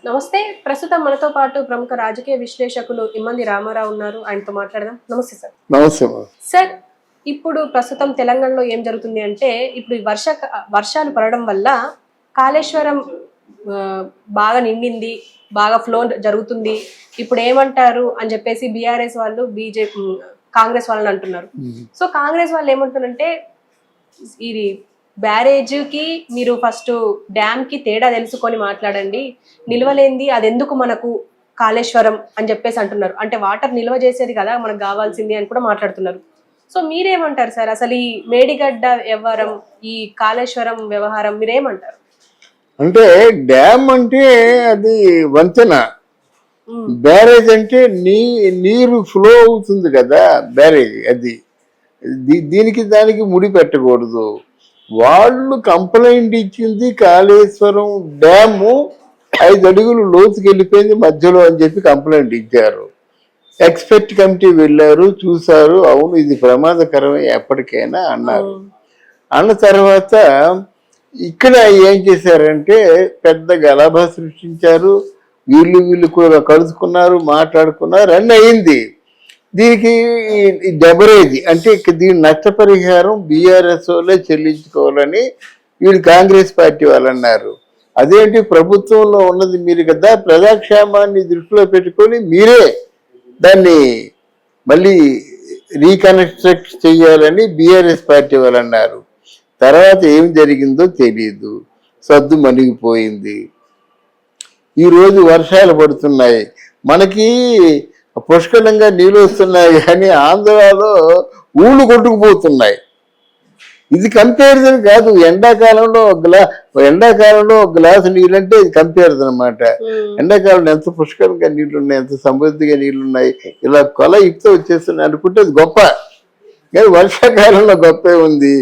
నమస్తే. ప్రస్తుతం మనతో పాటు ప్రముఖ రాజకీయ విశ్లేషకులు ఇమ్మంది రామారావు ఉన్నారు. ఆయనతో మాట్లాడదాం. నమస్తే సార్. నమస్తే. సార్, ఇప్పుడు ప్రస్తుతం తెలంగాణలో ఏం జరుగుతుంది అంటే, ఇప్పుడు ఈ వర్షాలు పడడం వల్ల కాళేశ్వరం బాగా నిండింది, బాగా ఫ్లో జరుగుతుంది. ఇప్పుడు ఏమంటారు అని చెప్పేసి బీఆర్ఎస్ వాళ్ళు, బీజేపీ, కాంగ్రెస్ వాళ్ళని అంటున్నారు. సో కాంగ్రెస్ వాళ్ళు ఏమంటున్నారంటే, ఇది బ్యారేజ్కి మీరు ఫస్ట్ డ్యామ్ కి తేడా తెలుసుకొని మాట్లాడండి, నిల్వలేంది అది ఎందుకు మనకు కాళేశ్వరం అని చెప్పేసి అంటున్నారు. అంటే వాటర్ నిల్వ చేసేది కదా మనకు కావాల్సింది అని కూడా మాట్లాడుతున్నారు. సో మీరేమంటారు సార్? అసలు ఈ మేడిగడ్డ వ్యవహారం, ఈ కాళేశ్వరం వ్యవహారం మీరేమంటారు? అంటే డ్యామ్ అంటే అది వంతెన, బ్యారేజ్ అంటే నీరు ఫ్లో అవుతుంది కదా, బ్యారేజ్ అది. దీనికి దానికి ముడి పెట్టకూడదు. వాళ్ళు కంప్లైంట్ ఇచ్చింది కాళేశ్వరం డ్యాము 5 అడుగులు లోతుకి వెళ్ళిపోయింది మధ్యలో అని చెప్పి కంప్లైంట్ ఇచ్చారు. ఎక్స్పర్ట్ కమిటీ వెళ్ళారు, చూసారు, అవును ఇది ప్రమాదకరమే ఎప్పటికైనా అన్నారు. అన్న తర్వాత ఇక్కడ ఏం చేశారంటే పెద్ద గలాభా సృష్టించారు. వీళ్ళు కూడా కలుసుకున్నారు, మాట్లాడుకున్నారు, అన్నీ అయింది. దీనికి డెబరేజ్ అంటే దీని నష్టపరిహారం బీఆర్ఎస్ వాళ్ళే చెల్లించుకోవాలని వీళ్ళు కాంగ్రెస్ పార్టీ వాళ్ళు అన్నారు. అదేంటి, ప్రభుత్వంలో ఉన్నది మీరు కదా, ప్రజాక్షేమాన్ని దృష్టిలో పెట్టుకొని మీరే దాన్ని మళ్ళీ రీకన్స్ట్రక్ట్ చేయాలని బీఆర్ఎస్ పార్టీ వాళ్ళు అన్నారు. తర్వాత ఏం జరిగిందో తెలియదు, సద్దు మణిగిపోయింది. ఈరోజు వర్షాలు పడుతున్నాయి, మనకి పుష్కలంగా నీళ్ళు వస్తున్నాయి, కానీ ఆంధ్రాలో ఊళ్ళు కొట్టుకుపోతున్నాయి. ఇది కంపారిజన్ కాదు. ఎండాకాలంలో గ్లాసు నీళ్ళంటే ఇది కంపారిజన్ అనమాట. ఎండాకాలంలో ఎంత పుష్కలంగా నీళ్లున్నాయి, ఎంత సమృద్ధిగా నీళ్లున్నాయి, ఇలా కొల ఇప్తో వచ్చేస్తున్నాయి అనుకుంటే అది గొప్ప. కానీ వర్షాకాలంలో గొప్పే ఉంది,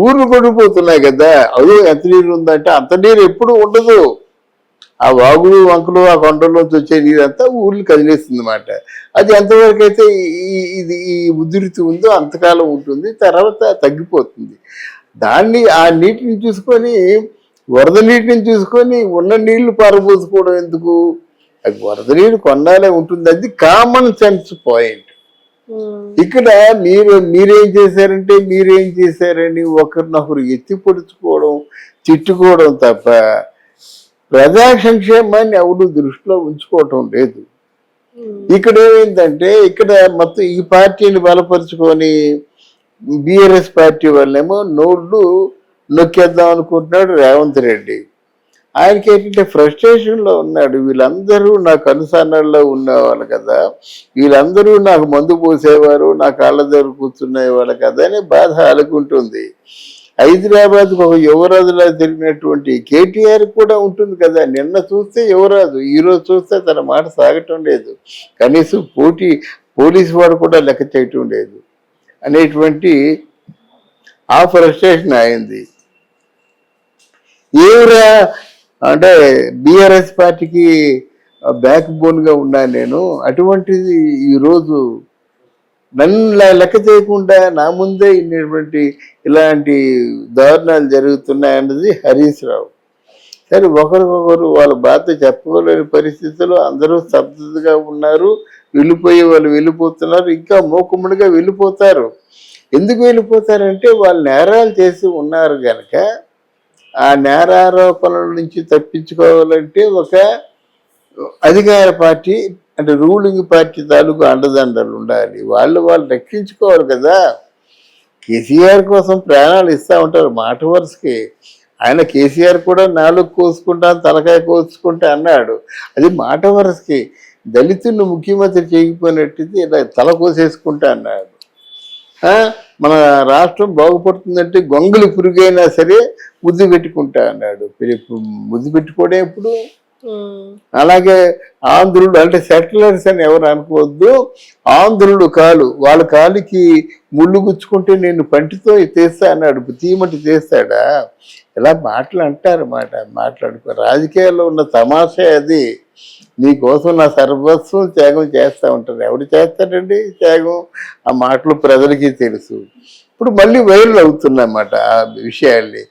ఊర్లు కొట్టుకుపోతున్నాయి కదా. అదో ఎంత నీళ్ళు ఉందంటే అంత నీరు ఎప్పుడు ఉండదు. ఆ వాగులు వంకలు ఆ కొండల్లోంచి వచ్చే నీరంతా ఊర్లు కదిలేస్తుంది అన్నమాట. అది ఎంతవరకు అయితే ఈ ఉధృతి ఉందో అంతకాలం ఉంటుంది, తర్వాత తగ్గిపోతుంది. దాన్ని ఆ నీటిని చూసుకొని, వరద నీటిని చూసుకొని ఉన్న నీళ్లు పారబోసుకోవడం ఎందుకు? అది వరద నీరు కొన్నాళ్ళే ఉంటుంది, అది కామన్ సెన్స్ పాయింట్. ఇక్కడ మీరేం చేశారని ఒకరినొకరు ఎత్తి పొడుచుకోవడం, తిట్టుకోవడం తప్ప ప్రజా సంక్షేమాన్ని ఎవరు దృష్టిలో ఉంచుకోవటం లేదు. ఇక్కడ ఏమైందంటే, ఇక్కడ మొత్తం ఈ పార్టీని బలపరుచుకొని బీఆర్ఎస్ పార్టీ వాళ్ళేమో నోళ్ళు నొక్కేద్దాం అనుకుంటున్నాడు రేవంత్ రెడ్డి. ఆయనకి ఏంటంటే ఫ్రస్ట్రేషన్లో ఉన్నాడు. వీళ్ళందరూ నాకు అనుసరణలో ఉన్నవాళ్ళు కదా, వీళ్ళందరూ నాకు మందు పోసేవారు, నా కాళ్ళ దగ్గర కూర్చునేవాళ్ళు కదా అని బాధ అలుకుంటుంది. హైదరాబాద్కు ఒక యువరాజులా తిరిగినటువంటి కేటీఆర్ కూడా ఉంటుంది కదా. నిన్న చూస్తే యువరాజు, ఈరోజు చూస్తే తన మాట సాగటం లేదు, కనీసం పోలీసు వాడు కూడా లెక్క చేయటం లేదు అనేటువంటి ఆ ఫ్రస్ట్రేషన్ అయింది. ఏమిరా అంటే బీఆర్ఎస్ పార్టీకి బ్యాక్ బోన్గా ఉన్నాను నేను, అటువంటిది ఈరోజు నన్ను లెక్క చేయకుండా నా ముందే ఇలాంటి దారుణాలు జరుగుతున్నాయన్నది హరీష్ రావు. సరే, ఒకరికొకరు వాళ్ళ బాధ చెప్పుకోలేని పరిస్థితుల్లో అందరూ స్తబ్దతగా ఉన్నారు. వెళ్ళిపోయే వాళ్ళు వెళ్ళిపోతున్నారు, ఇంకా మూకుమ్మడిగా వెళ్ళిపోతారు. ఎందుకు వెళ్ళిపోతారంటే వాళ్ళు నేరాలు చేసి ఉన్నారు కనుక ఆ నేరారోపణల నుంచి తప్పించుకోవాలంటే ఒక అధికార పార్టీ అంటే రూలింగ్ పార్టీ తాలూకు అండదండలు ఉండాలి. వాళ్ళు రక్షించుకోవాలి కదా. కేసీఆర్ కోసం ప్రాణాలు ఇస్తూ ఉంటారు మాట వరుసకి. ఆయన కేసీఆర్ కూడా నాలుగు కోసుకుంటాను తలకాయ కోసుకుంటా అన్నాడు, అది మాట వరుసకి. దళితులను ముఖ్యమంత్రి చేయకపోయినట్టు ఇలా తల కోసేసుకుంటా అన్నాడు. మన రాష్ట్రం బాగుపడుతుందంటే గొంగలి పురుగైనా సరే ముద్దు పెట్టుకుంటా అన్నాడు. ముద్దు పెట్టుకోవడం ఎప్పుడు? అలాగే ఆంధ్రులు అంటే సెటిలర్స్ అని ఎవరు అనుకోవద్దు. ఆంధ్రులు వాళ్ళ కాలుకి ముళ్ళు గుచ్చుకుంటే నేను పంటితో తీస్తా అన్నాడు. తీయమంటే తీస్తాడా? ఇలా మాటలు అంటారు. మాట్లాడుకో. రాజకీయాల్లో ఉన్న తమాషా అది. నీకోసం నా సర్వస్వం త్యాగం చేస్తూ ఉంటారు. ఎవరు చేస్తాడండి త్యాగం? ఆ మాటలు ప్రజలకి తెలుసు. ఇప్పుడు మళ్ళీ వైరల్ అవుతున్నమాట ఆ విషయాల్ని.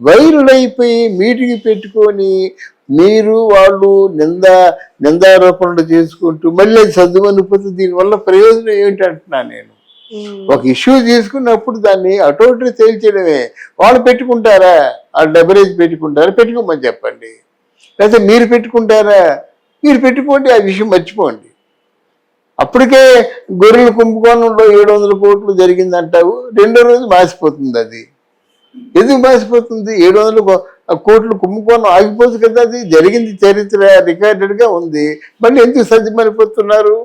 వైరల్ అయిపోయి మీటింగ్ పెట్టుకొని మీరు వాళ్ళు నిందారోపణలు చేసుకుంటూ మళ్ళీ అది సర్దుమనిపోతే దీనివల్ల ప్రయోజనం ఏంటంటున్నా నేను. ఒక ఇష్యూ తీసుకున్నప్పుడు దాన్ని అటోటి తేల్చేయడమే. వాళ్ళు పెట్టుకుంటారా, వాళ్ళు డెబరేజ్ పెట్టుకుంటారా, పెట్టుకోమని చెప్పండి. లేకపోతే మీరు పెట్టుకుంటారా, మీరు పెట్టుకోండి, ఆ విషయం మర్చిపోండి. అప్పటికే గొర్రెల కుంభకోణంలో 700 కోట్లు జరిగిందంటావు, రెండో రోజు మాసిపోతుంది. అది ఎందుకు మాసిపోతుంది? 700 కోట్లు కుంభకోణం ఆగిపోతుంది కదా, అది జరిగింది, చరిత్ర రికార్డెడ్గా ఉంది. మళ్ళీ ఎందుకు సర్దిమరిపోతున్నారు?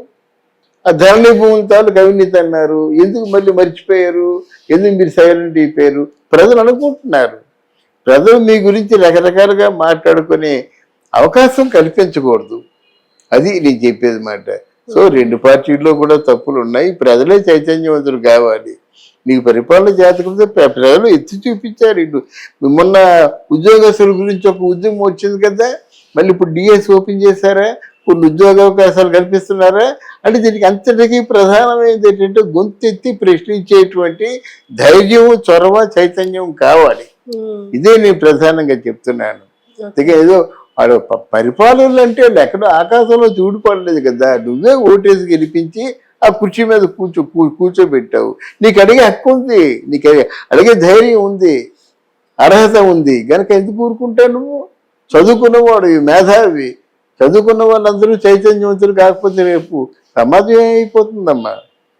ఆ ధరణి భూముల తాలూకు అవినీతి అన్నారు, ఎందుకు మళ్ళీ మర్చిపోయారు? ఎందుకు మీరు సైలెంట్ అయిపోయారు? ప్రజలు అనుకుంటున్నారు. ప్రజలు మీ గురించి రకరకాలుగా మాట్లాడుకునే అవకాశం కల్పించకూడదు. అది నేను చెప్పేది మాట. సో 2 పార్టీల్లో కూడా తప్పులు ఉన్నాయి. ప్రజలే చైతన్యవంతులు కావాలి. నీకు పరిపాలన చేతకపోతే ప్రజలు ఎత్తి చూపించారు. ఇటు మొన్న ఉద్యోగస్తుల గురించి ఒక ఉద్యమం వచ్చింది కదా, మళ్ళీ ఇప్పుడు డిఎస్ ఓపెన్ చేశారా, కొన్ని ఉద్యోగ అవకాశాలు కల్పిస్తున్నారా? అంటే దీనికి అంతటికీ ప్రధానమైనది ఏంటంటే గొంతెత్తి ప్రశ్నించేటువంటి ధైర్యం, చొరవ, చైతన్యం కావాలి. ఇదే నేను ప్రధానంగా చెప్తున్నాను. ఏదో వాడు పరిపాలనలు అంటే ఎక్కడో ఆకాశంలో చూడిపడలేదు కదా, నువ్వే ఓటేసి గెలిపించి ఆ కుర్చీ మీద కూర్చోబెట్టావు. నీకు అడిగే హక్కు ఉంది, నీకు అడిగే ధైర్యం ఉంది, అర్హత ఉంది కనుక ఎందుకు ఊరుకుంటావు? నువ్వు చదువుకున్నవాడు, మేధావి, చదువుకున్న వాళ్ళందరూ చైతన్యవంతులు కాకపోతే రేపు సమాజం ఏమైపోతుందమ్మా?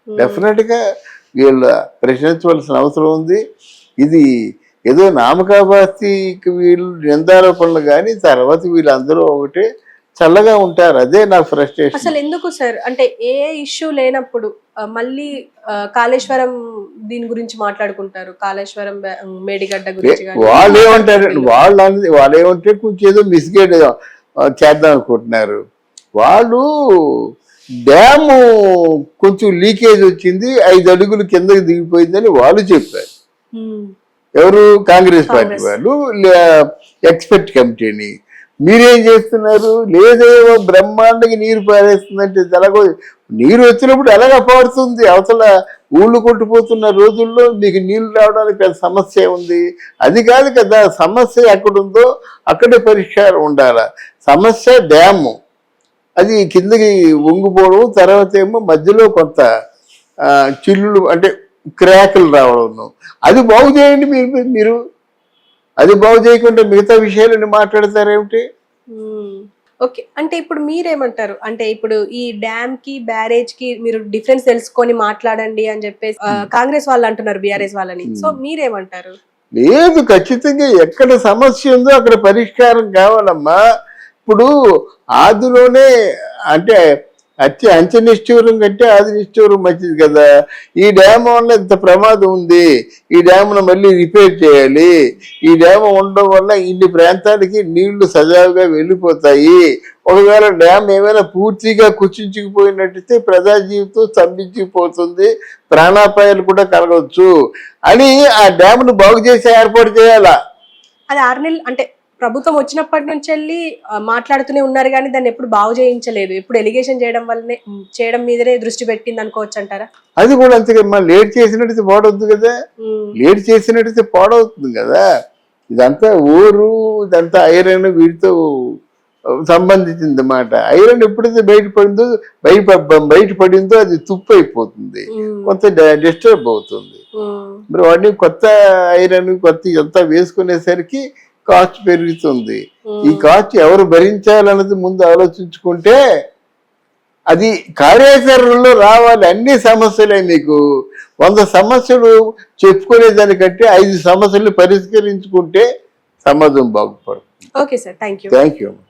డెఫినెట్గా వీళ్ళు ప్రశ్నించవలసిన అవసరం ఉంది. ఇది ఏదో నామకాభాస్తికి వీళ్ళు నిందారోపణలు కానీ తర్వాత వీళ్ళందరూ ఒకటే చల్లగా ఉంటారు. అదే నా ఫ్రస్ట్రేషన్. అసలు ఎందుకు సార్, అంటే ఏ ఇష్యూ లేనప్పుడు మళ్ళీ కాళేశ్వరం దీని గురించి మాట్లాడుకుంటారు, కాళేశ్వరం మేడిగడ్డ గురించి వాళ్ళు ఏమంటారు, వాళ్ళు ఏమంటే కొంచెం ఏదో మిస్గైడ్ చేద్దాం అనుకుంటున్నారు. వాళ్ళు డ్యాము కొంచెం లీకేజ్ వచ్చింది, 5 అడుగులు కిందకి దిగిపోయిందని వాళ్ళు చెప్పారు. ఎవరు? కాంగ్రెస్ పార్టీ వాళ్ళు, ఎక్స్పర్ట్ కమిటీని. మీరేం చేస్తున్నారు? లేదేవో బ్రహ్మాండకి నీరు పారేస్తుందంటే ఎలాగో నీరు వచ్చినప్పుడు ఎలాగ పారుతుంది? అవతల ఊళ్ళు కొట్టుపోతున్న రోజుల్లో మీకు నీళ్లు రావడానికి పెద్ద సమస్య ఉంది. అది కాదు కదా సమస్య, ఎక్కడుందో అక్కడే పరిష్కారం ఉండాలి. సమస్య డ్యాము, అది కిందకి వంగిపోవడం, తర్వాత ఏమో మధ్యలో కొంత చిల్లులు అంటే క్రాకులు రావడం. అది బాగు చేయండి మీరు. అది బాగు చేయకుండా మిగతా విషయాలని మాట్లాడతారేమిటి? ఓకే, అంటే ఇప్పుడు మీరేమంటారు? అంటే ఇప్పుడు ఈ డ్యామ్ కి బ్యారేజ్ కి మీరు డిఫరెన్స్ తెలుసుకొని మాట్లాడండి అని చెప్పేసి కాంగ్రెస్ వాళ్ళు అంటున్నారు, బీఆర్ఎస్ వాళ్ళని. సో మీరేమంటారు? లేదు, ఖచ్చితంగా ఎక్కడ సమస్య ఉందో అక్కడ పరిష్కారం కావాలమ్మా. ఇప్పుడు ఆదిలోనే అంటే అంచెనిష్ఠూరం కంటే ఆది నిష్ఠూరం మంచిది కదా. ఈ డ్యామ్ వల్ల ఇంత ప్రమాదం ఉంది, ఈ డ్యామ్ను మళ్ళీ రిపేర్ చేయాలి, ఈ డ్యామ్ ఉండడం వల్ల ఇన్ని ప్రాంతాలకి నీళ్లు సజావుగా వెళ్ళిపోతాయి, ఒకవేళ డ్యామ్ ఏమైనా పూర్తిగా కుచించుకుపోయినట్టయితే ప్రజా జీవితం స్తంభించిపోతుంది, ప్రాణాపాయాలు కూడా కలగవచ్చు అని ఆ డ్యామ్ను బాగు చేసి ఏర్పాటు చేయాలా. అది 6 నెలలు అంటే ప్రభుత్వం వచ్చినప్పటి నుంచి వెళ్ళి మాట్లాడుతూనే ఉన్నారు కానీ దాన్ని ఎప్పుడు బాగు చేయించలేదు. ఎప్పుడు ఎలిగేషన్ చేయడం మీదనే దృష్టి పెట్టింది అనుకోవచ్చు అంటారా? అది కూడా అంతే కదా, లేట్ చేసినట్టయితే పాడవుతుంది కదా, లేట్ చేసినట్టయితే పాడవుతుంది కదా. ఇదంతా ఊరు, ఇదంతా ఐరన్ వీటితో సంబంధించింది అన్నమాట. ఐరన్ ఎప్పుడైతే బయటపడిందో అది తుప్పు అయిపోతుంది, కొంత డిస్టర్బ్ అవుతుంది. మరి వాటిని కొత్త ఐరన్ కొత్త ఇదంతా వేసుకునేసరికి కాస్ట్ పెరుగుతుంది. ఈ కాస్ట్ ఎవరు భరించాలన్నది ముందు ఆలోచించుకుంటే అది కార్యాచరణలో రావాలి. అన్ని సమస్యలే, మీకు 100 సమస్యలు చెప్పుకునే దానికంటే 5 సమస్యలు పరిష్కరించుకుంటే సమాజం బాగుపడుతుంది. Okay sir, thank you.